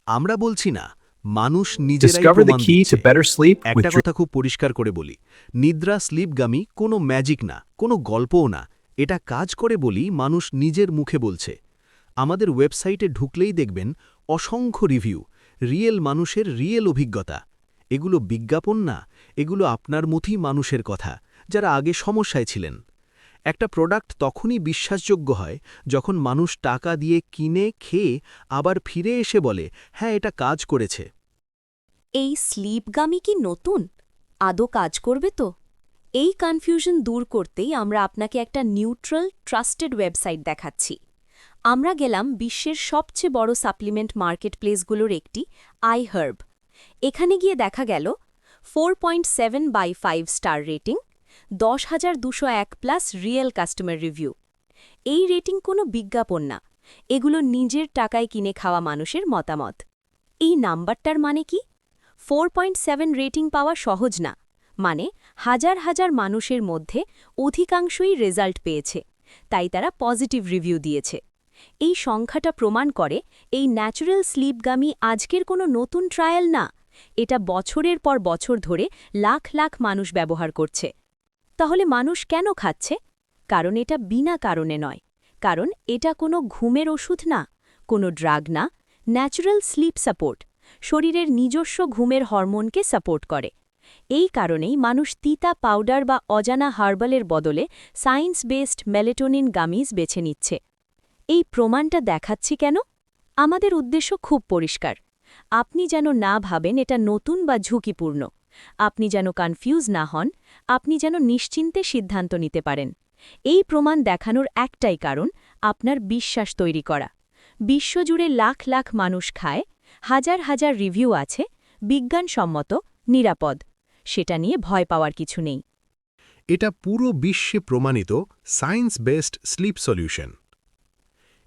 আমরা বলছি না, মানুষ নিজেরাই Discover the প্রমাণ key দিচ্ছে। to better sleep with একটা কথা খুব পরিষ্কার করে বলি, নিদ্রা স্লিপগামী কোনো ম্যাজিক না, কোনো গল্পও না। এটা কাজ করে বলি মানুষ নিজের মুখে বলছে। আমাদের ওয়েবসাইটে ঢুকলেই দেখবেন অসংখ্য রিভিউ, রিয়েল মানুষের রিয়েল অভিজ্ঞতা। এগুলো বিজ্ঞাপন না, এগুলো আপনার মতোই মানুষের কথা, যারা আগে সমস্যায় ছিলেন। একটা প্রোডাক্ট তখনই বিশ্বাসযোগ্য হয় যখন মানুষ টাকা দিয়ে কিনে খেয়ে আবার ফিরে এসে বলে, হ্যাঁ, এটা কাজ করেছে। এই স্লিপগামী কি নতুন? আদৌ কাজ করবে তো? এই কনফিউশন দূর করতেই আমরা আপনাকে একটা নিউট্রাল ট্রাস্টেড ওয়েবসাইট দেখাচ্ছি। আমরা গেলাম বিশ্বের সবচেয়ে বড় সাপ্লিমেন্ট মার্কেটপ্লেসগুলোর একটি আইহার্ব। এখানে গিয়ে দেখা গেল 4.7/5 star rating, 10,201+ real customer review. এই রেটিং কোনো বিজ্ঞাপন না, এগুলো নিজের টাকায় কিনে খাওয়া মানুষের মতামত। এই নাম্বারটার মানে কি? 4.7 রেটিং পাওয়া সহজ না, মানে হাজার হাজার মানুষের মধ্যে অধিকাংশই রেজাল্ট পেয়েছে, তাই তারা পজিটিভ রিভিউ দিয়েছে। এই সংখ্যাটা প্রমাণ করে এই ন্যাচারাল স্লিপগামী আজকের কোনো নতুন ট্রায়াল না, এটা বছরের পর বছর ধরে লাখ লাখ মানুষ ব্যবহার করছে। তাহলে মানুষ কেন খাচ্ছে? কারণ এটা বিনা কারণে নয়, কারণ এটা কোনো ঘুমের ওষুধ না, কোনো ড্রাগ না, ন্যাচারাল স্লিপ সাপোর্ট, শরীরের নিজস্ব ঘুমের হরমোনকে সাপোর্ট করে। এই কারণেই মানুষ তিতা পাউডার বা অজানা হার্বালের বদলে সায়েন্স বেসড মেলেটোনিন গামিজ বেছে নিচ্ছে। এই প্রমাণটা দেখাচ্ছি কেন? আমাদের উদ্দেশ্য খুব পরিষ্কার। আপনি যেন না ভাবেন এটা নতুন বা ঝুঁকিপূর্ণ, আপনি যেন কনফিউজ না হন, আপনি যেন নিশ্চিন্তে সিদ্ধান্ত নিতে পারেন। এই প্রমাণ দেখানোর একটাই কারণ, আপনার বিশ্বাস তৈরি করা। বিশ্বজুড়ে লাখ লাখ মানুষ খায়, হাজার হাজার রিভিউ আছে, বিজ্ঞানসম্মত, নিরাপদ। সেটা নিয়ে ভয় পাওয়ার কিছু নেই। এটা পুরো বিশ্বে প্রমাণিত সায়েন্স বেসড স্লিপ সলিউশন।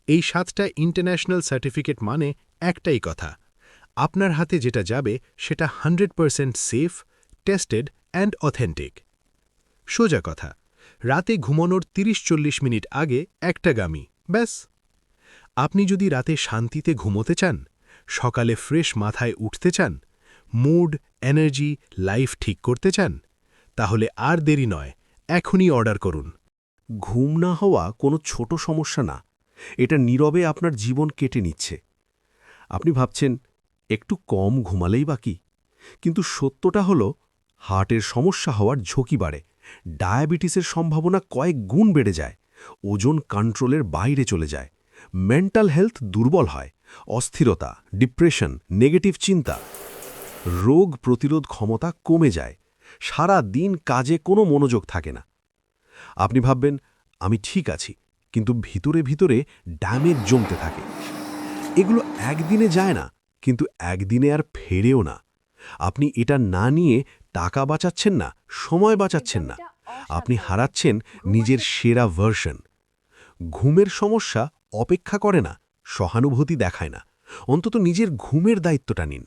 এই 7টা ইন্টারন্যাশনাল সার্টিফিকেট মানে একটাই কথা, আপনার হাতে যেটা যাবে সেটা 100% সেফ, টেস্টেড অ্যান্ড অথেন্টিক। সোজা কথা, রাতে ঘুমানোর 30-40 মিনিট আগে একটা গামি, ব্যাস। আপনি যদি রাতে শান্তিতে ঘুমোতে চান, সকালে ফ্রেশ মাথায় উঠতে চান, মুড, এনার্জি, লাইফ ঠিক করতে চান, তাহলে আর দেরি নয়, এখনই অর্ডার করুন। ঘুম না হওয়া কোনো ছোট সমস্যা না, এটা নীরবে আপনার জীবন কেটে নিচ্ছে। আপনি ভাবছেন একটু কম ঘুমালেই বাকি, কিন্তু সত্যটা হলো হার্টের সমস্যা হওয়ার ঝুঁকি বাড়ে, ডায়াবেটিসের সম্ভাবনা কয়েক গুণ বেড়ে যায়, ওজন কন্ট্রোলের বাইরে চলে যায়, মেন্টাল হেলথ দুর্বল হয়, অস্থিরতা, ডিপ্রেশন, নেগেটিভ চিন্তা, রোগ প্রতিরোধ ক্ষমতা কমে যায়, সারা দিন কাজে কোনো মনোযোগ থাকে না। আপনি ভাববেন আমি ঠিক আছি, কিন্তু ভিতরে ভিতরে ড্যামেজ জমতে থাকে। এগুলো একদিনে যায় না, কিন্তু একদিনে আর ফেরেও না। আপনি এটা না নিয়ে টাকা বাঁচাচ্ছেন না, সময় বাঁচাচ্ছেন না, আপনি হারাচ্ছেন নিজের সেরা ভার্সন। ঘুমের সমস্যা অপেক্ষা করে না, সহানুভূতি দেখায় না, অন্তত নিজের ঘুমের দায়িত্বটা নিন।